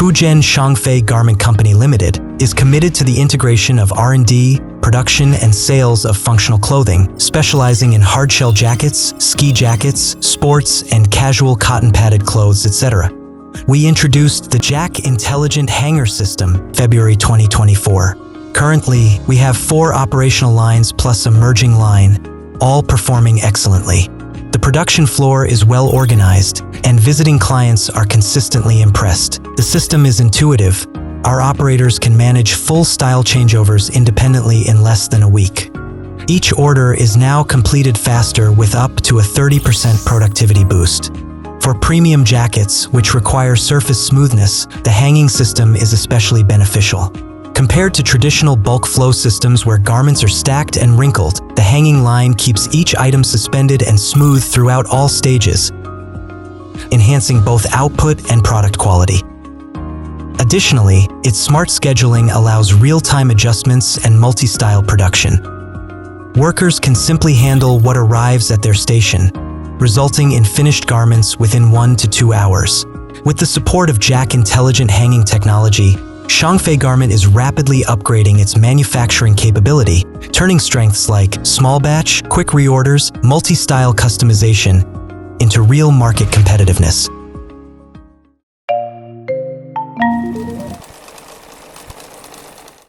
Fujian Shangfei Garment Company Limited is committed to the integration of R&D, production, and sales of functional clothing, specializing in hardshell jackets, ski jackets, sports, and casual cotton-padded clothes, etc. We introduced the Jack Intelligent Hanger System, February 2024. Currently, we have 4 operational lines plus a merging line, all performing excellently. The production floor is well organized, and visiting clients are consistently impressed. The system is intuitive. Our operators can manage full style changeovers independently in less than a week. Each order is now completed faster with up to a 30% productivity boost. For premium jackets, which require surface smoothness, the hanging system is especially beneficial. Compared to traditional bulk flow systems where garments are stacked and wrinkled, the hanging line keeps each item suspended and smooth throughout all stages, enhancing both output and product quality. Additionally, its smart scheduling allows real-time adjustments and multi-style production. Workers can simply handle what arrives at their station, resulting in finished garments within 1 to 2 hours. With the support of Jack Intelligent Hanging technology, Shangfei Garment is rapidly upgrading its manufacturing capability, turning strengths like small batch, quick reorders, multi-style customization into real market competitiveness.